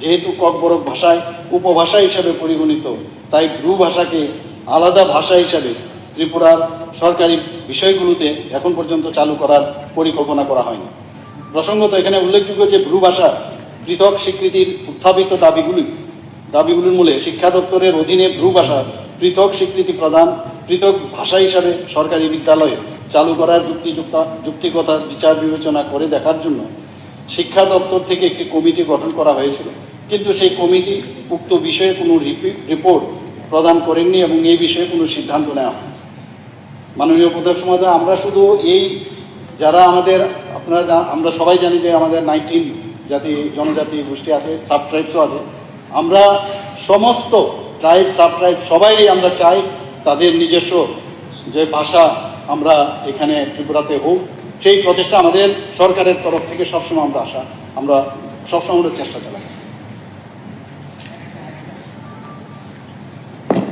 যেহেতু ককবরক ভাষায় উপভাষা হিসাবে পরিগণিত, তাই ব্রু ভাষাকে আলাদা ভাষা হিসাবে ত্রিপুরার সরকারি বিষয়গুলোতে এখন পর্যন্ত চালু করার পরিকল্পনা করা হয়নি। প্রসঙ্গত এখানে উল্লেখযোগ্য যে ব্রু ভাষা পৃথক স্বীকৃতির উত্থাপিত দাবিগুলির মূলে শিক্ষা দপ্তরের অধীনে ব্রু ভাষা পৃথক স্বীকৃতি প্রদান, পৃথক ভাষা হিসাবে সরকারি বিদ্যালয়ে চালু করার যুক্তিকতা বিচার বিবেচনা করে দেখার জন্য শিক্ষা দপ্তর থেকে একটি কমিটি গঠন করা হয়েছিল, কিন্তু সেই কমিটি উক্ত বিষয়ে কোনো রিপোর্ট প্রদান করেননি এবং এই বিষয়ে কোনো সিদ্ধান্ত নেওয়া হয়। মাননীয় প্রধান মহোদয়, আমরা শুধু এই যারা আমাদের আমরা সবাই জানি যে আমাদের 19 জাতি জনজাতি গোষ্ঠী আছে, সাব ট্রাইবসও আছে। আমরা সমস্ত ট্রাইব সাব ট্রাইব সবাই আমরা চাই তাদের নিজস্ব যে ভাষা আমরা এখানে ত্রিপুরাতে হোক, সেই প্রচেষ্টা আমাদের সরকারের তরফ থেকে সবসময় আমরা সবসময় চেষ্টা চালাই।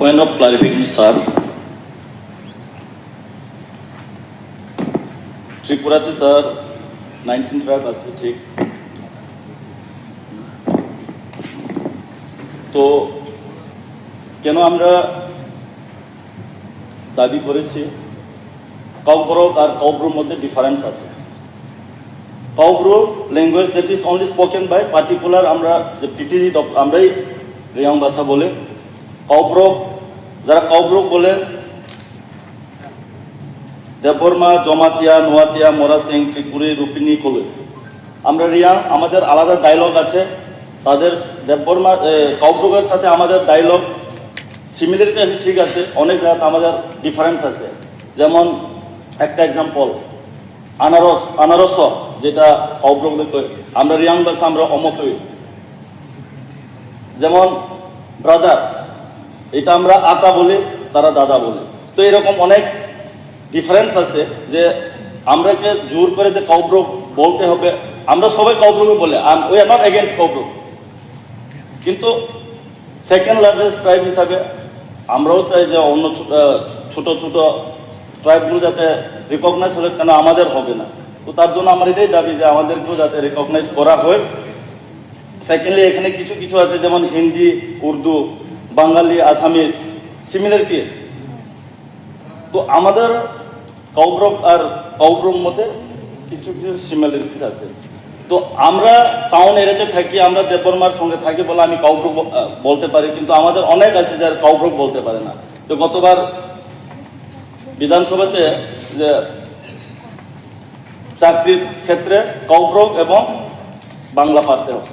Point of clarification, sir. ত্রিপুরাতে স্যার 19 ট্রাইব আছে, ঠিক। তো কেন আমরা দাবি করেছি, ককবরক আর ককব্রুর মধ্যে ডিফারেন্স আছে। Kokborok language that is only spoken by particular, আমরা যে পিটিজি আমরাই রিয়াং ভাষা বলে। ককব্রক যারা ককব্রক বলে দেববর্মা, জমাতিয়া, নোয়াতিয়া, মোরাসিং, ত্রিপুরি, রূপিনী, কলে। আমরা রিয়াং আমাদের আলাদা ডায়লগ আছে, তাদের দেববর্মা ককব্রকের সাথে আমাদের ডায়লগ সিমিলারিটি আছে, ঠিক আছে, অনেক জায়গাতে আমাদের ডিফারেন্স আছে। যেমন একটা এক্সাম্পল, আনারস যেটা ককব্রক আমরা রিয়াং ভাষা আমরা অমতই। যেমন ব্রাদার, এটা আমরা আতা বলি, তারা দাদা বলে। তো এরকম অনেক ডিফারেন্স আছে যে আমরাকে জোর করে যে ককব্রক বলতে হবে, আমরা সবাই ককব্রক বলে, we are not against Kokborok, কিন্তু সেকেন্ড লার্জেস্ট ট্রাইব হিসাবে আমরাও চাই যে অন্য ছোট ছোট ট্রাইবগুলো যাতে রিকগনাইজ হলে, কেন আমাদের হবে না। তো তার জন্য আমার এটাই দাবি যে আমাদেরকেও যাতে রিকগনাইজ করা হয়। সেকেন্ডলি এখানে কিছু কিছু আছে, যেমন হিন্দি, উর্দু, বাঙালি, আসামিজ সিমিলারিটি। তো আমাদের ককব্রক আর ককব্রুর মধ্যে কিছু কিছু সিমিলারিটিস আছে। তো আমরা টাউন এরিয়াতে থাকি, আমরা দেববর্মার সঙ্গে থাকি বলে আমি ককব্রক বলতে পারি, কিন্তু আমাদের অনেক আছে যারা ককব্রক বলতে পারে না। তো গতবার বিধানসভাতে যে চাকরির ক্ষেত্রে ককব্রক এবং বাংলা পারতে হবে।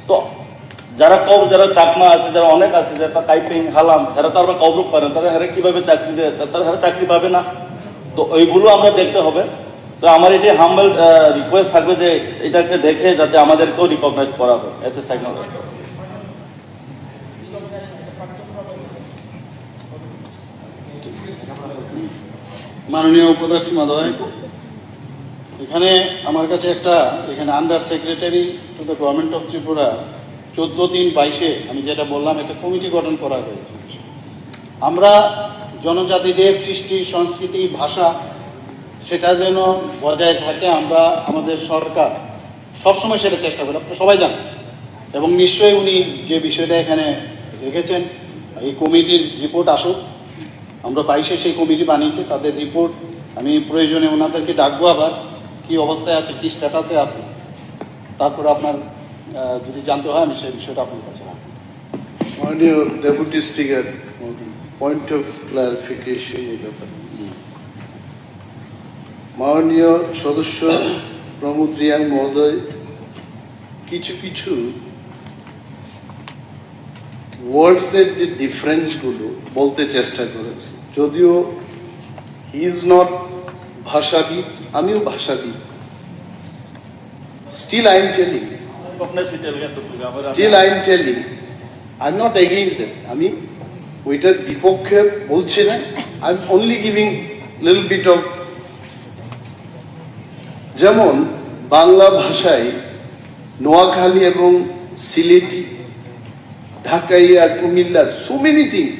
তো যারা চাকমা আছে, যারা অনেক আছে, যারা টাইপিং হালাম, যারা তো আমরা ককব্রক পারেন, তারা হেরা কিভাবে চাকরি দেয়, তারা চাকরি পাবে না। তো ওইগুলো আমরা দেখতে হবে। তো আমার এটি হাম্বল রিকোয়েস্ট থাকবে যে এটাকে দেখে যাতে আমাদেরকেও রিকগনাইজ করা হয় এস এ সেকেন্ড। মাননীয় উপাধ্যক্ষ মহোদয়, এখানে আমার কাছে এখানে under secretary to the government of Tripura 14/3/22 আমি যেটা বললাম, একটা কমিটি গঠন করা হয়েছে। আমরা জনজাতিদের কৃষ্টি, সংস্কৃতি, ভাষা সেটা যেন বজায় থাকে, আমরা আমাদের সরকার সবসময় সেটা চেষ্টা করে, আপনারা সবাই জানেন। এবং নিশ্চয়ই উনি যে বিষয়টা এখানে রেখেছেন, এই কমিটির রিপোর্ট আসুক। আমরা 22-এ সেই কমিটি বানিয়েছি, তাদের রিপোর্ট আমি প্রয়োজনে ওনাদেরকে ডাকবো, আবার কি অবস্থায় আছে, কি স্ট্যাটাসে আছে, তারপরে আপনার যদি জানতে হয় আমি সেই বিষয়টা আপনার কাছে রাখবো। মাননীয় deputy speaker, point of clarification. মাননীয় সদস্য প্রমোদ রিয়াং মহোদয় কিছু কিছু ওয়ার্ডসের যে ডিফারেন্সগুলো বলতে চেষ্টা করেছে, যদিও হি ইজ নট ভাষাবিদ, আমিও ভাষাবিদ। Still I am telling, I am not against that. আমি ওইটার বিপক্ষে বলছি না, I am only giving little bit of, যেমন বাংলা ভাষায় নোয়াখালী এবং সিলেটি, ঢাকাইয়া, কুমিল্লা, so many things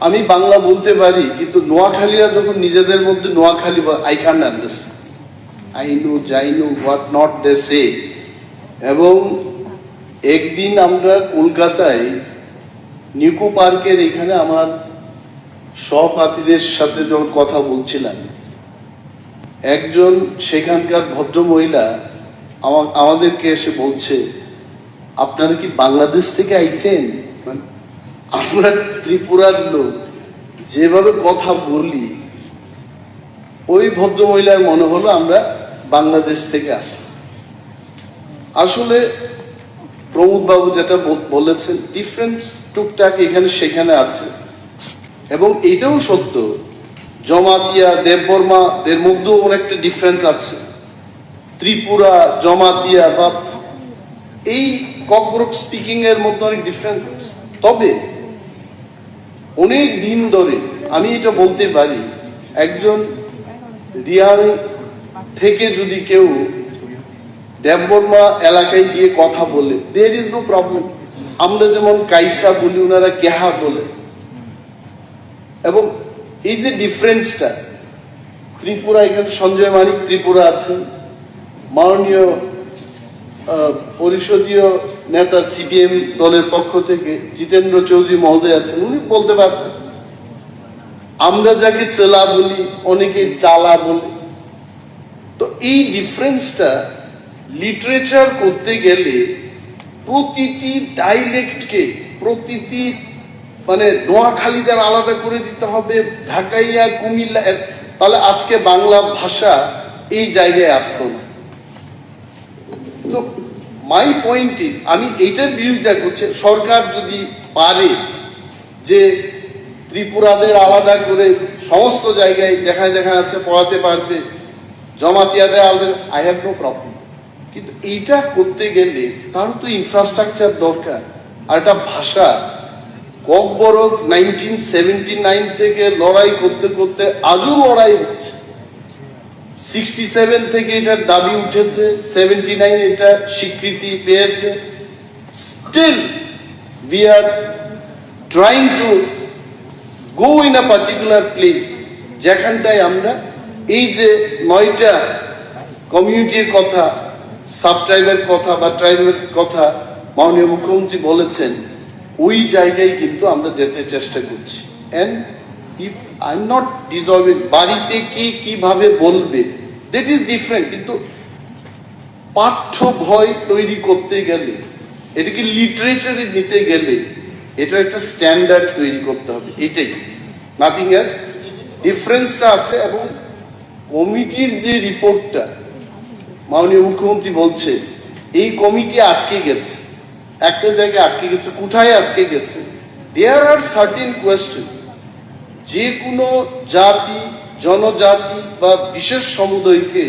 আমি বাংলা বলতে পারি, কিন্তু নোয়াখালীরা যখন নিজেদের মধ্যে Noakhali, I can't understand. I know, what not they say. এবং একদিন আমরা কলকাতায় নিকো পার্কের এখানে আমার সহপাঠীদের সাথে যখন কথা বলছিলাম, একজন সেখানকার ভদ্র মহিলা আমাদেরকে এসে বলছে, আপনারা কি বাংলাদেশ থেকে আইছেন? মানে আমরা ত্রিপুরার লোক, যেভাবে কথা বলি ওই ভদ্র মহিলার মনে হলো আমরা বাংলাদেশ থেকে আসি। আসলে প্রমোদ বাবু যেটা বলেছেন, ডিফারেন্স টুকটাক এখানে সেখানে আছে, এবং এটাও সত্য জমাতিয়া দেববর্মাদের মধ্যেও অনেকটা ডিফারেন্স আছে। ত্রিপুরা জমাতিয়া বা এই ককব্রক স্পিকিং এর মধ্যে অনেক ডিফারেন্স আছে। তবে অনেক দিন ধরে আমি এটা বলতে পারি, একজন রিয়াং থেকে যদি কেউ দেববর্মা এলাকায় গিয়ে কথা বলে, দেয়ার ইজ নো প্রবলেম। আমরা যেমন কাইসা বলি, ওনারা কেহা বলে। এবং এই যে ডিফারেন্সটা, ত্রিপুরা, এখানে সঞ্জয় মানিক ত্রিপুরা আছেন, মাননীয় পরিষদীয় নেতা সিপিএম দলের পক্ষ থেকে জিতেন্দ্র চৌধুরী মহোদয় আছেন, উনি বলতে পারবেন। আমরা যাকে চেলা বলি, অনেকে চালা বলে। তো এই ডিফারেন্সটা লিটারেচার করতে গেলে প্রতিটি ডাইলেক্টকে, প্রতিটি মানে নোয়াখালীদের আলাদা করে দিতে হবে, ঢাকাইয়া, কুমিল্লা, তাহলে আজকে বাংলা ভাষা এই জায়গায় আসতো না। তো মাই পয়েন্ট ইজ, আমি এইটার বিরোধিতা করছি, সরকার যদি পারে যে ত্রিপুরাদের আলাদা করে সমস্ত জায়গায় যেখানে যেখানে আছে পড়াতে পারবে, জমাতিয়াদের আলাদা, আই হ্যাভ নো প্রবলেম। কিন্তু এইটা করতে গেলে তার তো ইনফ্রাস্ট্রাকচার দরকার। আর একটা ভাষা ককবরক 1979 থেকে লড়াই করতে করতে আজও লড়াই হচ্ছে। 67 থেকে এটার দাবি উঠেছে, 79 এটা স্বীকৃতি পেয়েছে। Still we are trying to go in a particular place, যেখানটায় আমরা এই যে 9টা কমিউনিটির কথা, সাব ট্রাইবের কথা বা ট্রাইবের কথা মাননীয় মুখ্যমন্ত্রী বলেছেন, ওই জায়গায় কিন্তু আমরা যেতে চেষ্টা করছি। And if I am not dissolving, বাড়িতে কিভাবে বলবে দ্যাট ইজ ডিফারেন্ট, কিন্তু পাঠ্য ভয় তৈরি করতে গেলে, এটাকে লিটারেচারে নিতে গেলে এটা একটা স্ট্যান্ডার্ড তৈরি করতে হবে, এটাই, নাথিং এলস। ডিফারেন্সটা আছে। এবং কমিটির যে রিপোর্টটা মাননীয় মুখ্যমন্ত্রী বলছে, এই কমিটি আটকে গেছে, একটা জায়গায় আটকে গেছে। কোথায় আটকে গেছে? দেয়ার আর সার্টেন কোয়েশ্চেন। যে কোনো জাতি, জনজাতি বা বিশেষ সমুদায়কে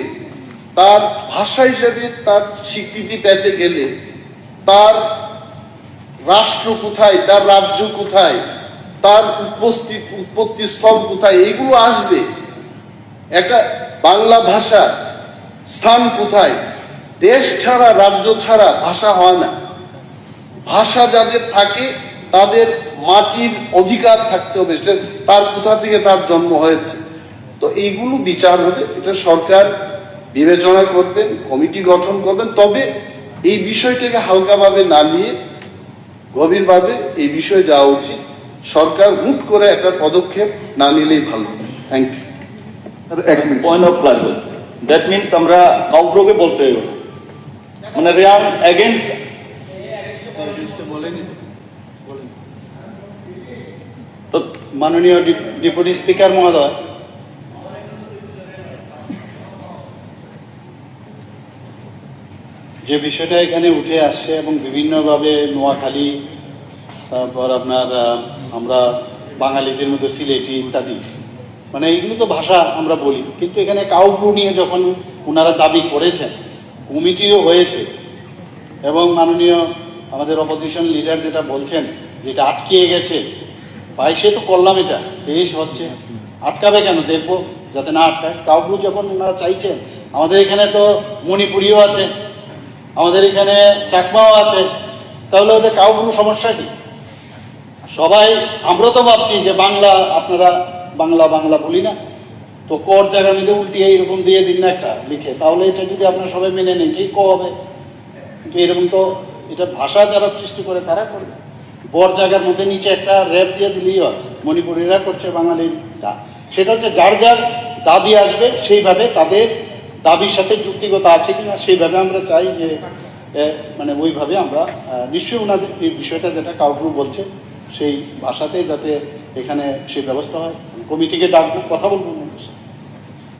তার ভাষা হিসেবে তার স্বীকৃতি পেতে গেলে তার রাষ্ট্র কোথায়, তার রাজ্য কোথায়, তার উৎপত্তি স্থল কোথায়, এইগুলো আসবে। একটা বাংলা ভাষা স্থান কোথায়? দেশ ছাড়া, রাজ্য ছাড়া ভাষা হয় না। ভাষা যাদের থাকে তাদের মাটির অধিকার থাকতে হবে, তার কোথা থেকে তার জন্ম হয়েছে। তো এইগুলো বিচার হবে, এটা সরকার বিবেচনা করবেন, কমিটি গঠন করবেন। তবে এই বিষয়টাকে হালকাভাবে না নিয়ে গভীরভাবে এই বিষয়ে যাওয়া উচিত। সরকার হুট করে একটা পদক্ষেপ না নিলেই ভালো। Thank you. Point of clarification, that means আমরা কাউব্রোকে বলতে হবে, মানে রিয়াং এগেইনস্ট। তো মাননীয় ডেপুটি স্পিকার মহোদয়, যে বিষয়টা এখানে উঠে আসছে এবং বিভিন্নভাবে নোয়াখালী, তারপর আপনার আমরা বাঙালিদের মধ্যে সিলেটি ইত্যাদি, মানে এইগুলো তো ভাষা আমরা বলি, কিন্তু এখানে কাউব্রু নিয়ে যখন ওনারা দাবি করেছেন, কমিটিও হয়েছে, এবং মাননীয় আমাদের অপোজিশন লিডার যেটা বলছেন যেটা আটকিয়ে গেছে, বাইশে তো করলাম, এটা 23 হচ্ছে, আটকাবে কেন? দেখবো যাতে না আটকায়। কাউব্রু যখন ওনারা চাইছেন, আমাদের এখানে তো মণিপুরিও আছে, আমাদের এখানে চাকমাও আছে, তাহলে ওদের কাউব্রু সমস্যা কি? সবাই আমরা তো ভাবছি যে বাংলা, আপনারা বাংলা বাংলা বলি না, তো কর জায়গা মধ্যে উল্টিয়ে এইরকম দিয়ে দিন না একটা লিখে, তাহলে এটা যদি আপনারা সবাই মেনে নেন ঠিক হবে। কিন্তু এরকম তো এটা ভাষা যারা সৃষ্টি করে তারা করবে। বর জায়গার মধ্যে নিচে একটা র্যাপ দিয়ে দিলেই হয়, মণিপুরীরা করছে, বাঙালির সেটা হচ্ছে যার যার দাবি আসবে সেইভাবে তাদের দাবির সাথে যুক্তিগত আছে কিনা সেইভাবে আমরা চাই যে মানে ওইভাবে আমরা নিশ্চয়ই ওনাদের এই বিষয়টা যেটা কাউগ্রু বলছে সেই ভাষাতে যাতে এখানে সেই ব্যবস্থা হয়। কমিটিকে ডাকবো, কথা বলবো।